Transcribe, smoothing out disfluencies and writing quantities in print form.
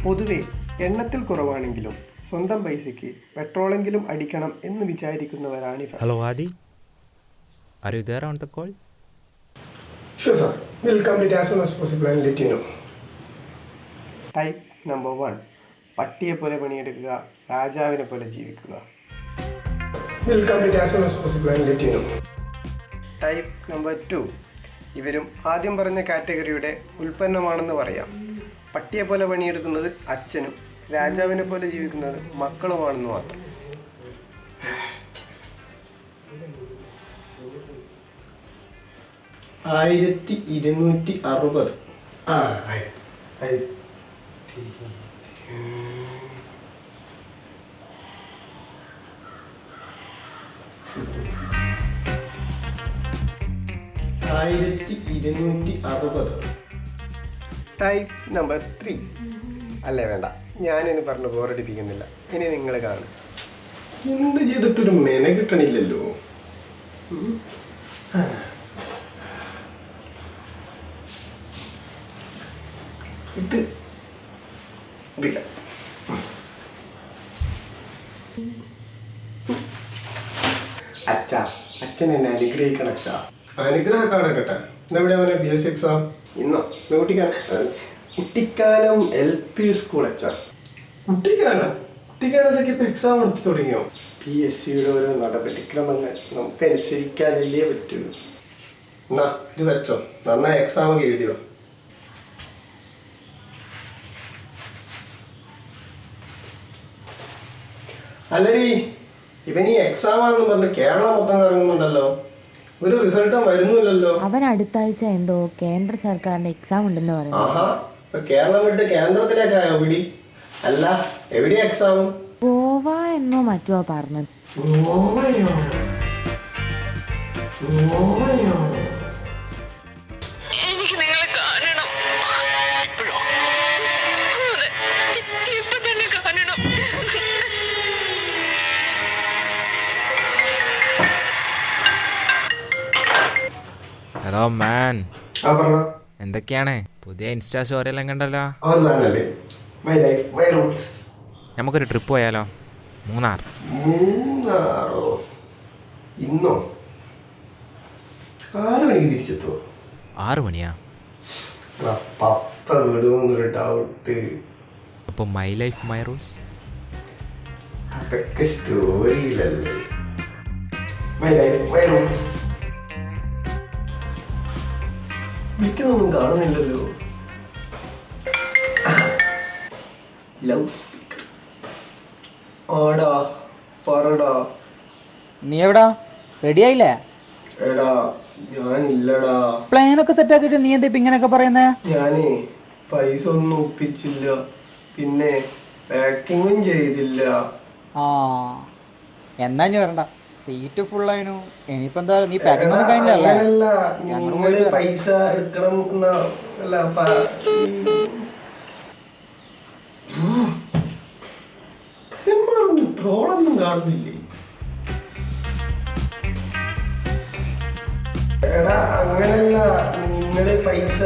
പൊതുവെ എണ്ണത്തിൽ കുറവാണെങ്കിലും സ്വന്തം പൈസയ്ക്ക് പെട്രോളെങ്കിലും അടിക്കണം എന്ന് വിചാരിക്കുന്നവരാണിവർ. Hello Aadi, are you there on the call? Sure sir, we'll complete as soon as possible and let you know. Type number 1, പട്ടിയെപ്പോലെ പണിയെടുക്കുക, രാജാവിനെ പോലെ ജീവിക്കുക. We'll complete as soon as possible and let you know. Type number 2, ഇവരും ആദ്യം പറഞ്ഞ കാറ്റഗറിയുടെ ഉൽപ്പന്നമാണെന്ന് പറയാം. പട്ടിയെപ്പോലെ പണിയെടുക്കുന്നത് അച്ഛനും രാജാവിനെ പോലെ ജീവിക്കുന്നത് മക്കളുമാണെന്ന് മാത്രം. ആയിരത്തി 260. Type number 3. അല്ലേ വേണ്ട, ഞാനിനി പറഞ്ഞ് ബോറടിപ്പിക്കുന്നില്ല. ഇനി നിങ്ങൾ കാണും. എന്ത് ചെയ്തിട്ടൊരു മെന കിട്ടണില്ലല്ലോ. ഇത് അച്ഛാ, അച്ഛൻ എന്നെ അനുഗ്രഹിക്കണം അച്ഛാ. അനുഗ്രഹമൊക്കെ അവിടെ കേട്ടെ. എന്നെവിടെ അവനെ BS എക്സാം? ഇന്നോ? കുട്ടിക്കാനം LP സ്കൂൾ അച്ഛാ. കുട്ടിക്കാനത്തൊക്കെ ഇപ്പൊ എക്സാം എടുത്തു തുടങ്ങിയോ? PSCയുടെ ഓരോ നടപടിക്രമങ്ങൾ നമുക്ക് അനുസരിക്കാനല്ലേ പറ്റുള്ളൂ. എന്നാ ഇത് വെച്ചോ, നന്നായി എക്സാം ഒക്കെ എഴുതിയോ? അല്ലടി, ഇവൻ ഈ എക്സാം ആണെന്ന് പറഞ്ഞ് കേരളം മൊത്തം കറങ്ങുന്നുണ്ടല്ലോ. ഒരു റിസൾട്ടും വരുന്നില്ലല്ലോ. അവൻ അടുത്ത ആഴ്ച എന്തോ കേന്ദ്ര സർക്കാരിന്റെ എക്സാം ഉണ്ടെന്ന് പറയുന്നു. ആഹാ, കേരളം വിട്ട് കേന്ദ്രത്തിലേക്കായോ പിടി? അല്ല, എവിടെയാ എക്സാം? ഗോവ എന്നോ മറ്റോ പറഞ്ഞത്. എനിക്ക് നിങ്ങളെ കാണണം. ഇപ്പോഴോ? ഇപ്പൊ തന്നെ കാണണം. ഹലോ മാൻ, എന്തൊക്കെയാണ് പുതിയ ഇൻസ്റ്റാ സ്റ്റോറി എല്ലാം കണ്ടല്ലോ? നമുക്കൊരു ട്രിപ്പ് പോയാലോ? മൂന്നാറോ? ഇന്നോ? 6 മണിക്ക് തിരിച്ചെത്തോ? 6 മണിയാ? പപ്പ വിടുമെന്നൊരു ഡൗട്ട്. അപ്പൊ മൈ ലൈഫ് മൈ റൂൾസ് അതൊക്കെ സ്റ്റോറിയിലല്ലേ. മൈ ലൈഫ് മൈ റൂൾസ് മിക്കൊന്നും കാണുന്നില്ലല്ലോ. Loud speaker. ആടാ പറടാ. നീ എവിടാ? റെഡി ആയില്ലേ? എടാ ഞാനില്ലടാ. പ്ലാനൊക്കെ സെറ്റ് ആക്കിട്ട് നീ എന്താ ഇപ്പൊ ഇങ്ങനെയൊക്കെ പറയുന്നേ? ഞാനേ പൈസ ഒന്നും ഒപ്പിച്ചില്ല, പിന്നെ പാക്കിങ്ങും ചെയ്തില്ല. ആ എന്നാ ഇനി വരണ്ട, സീറ്റ് ഫുൾ ആയിരുന്നു. ഇനിയിപ്പോ എന്താ, നീ പാക്കിംഗ് ഒന്നും കഴിഞ്ഞല്ലേ? ഞങ്ങള് പൈസ എടുക്കണം. ട്രോളൊന്നും കാണുന്നില്ലേ? എടാ അങ്ങനല്ല, നിങ്ങള് പൈസ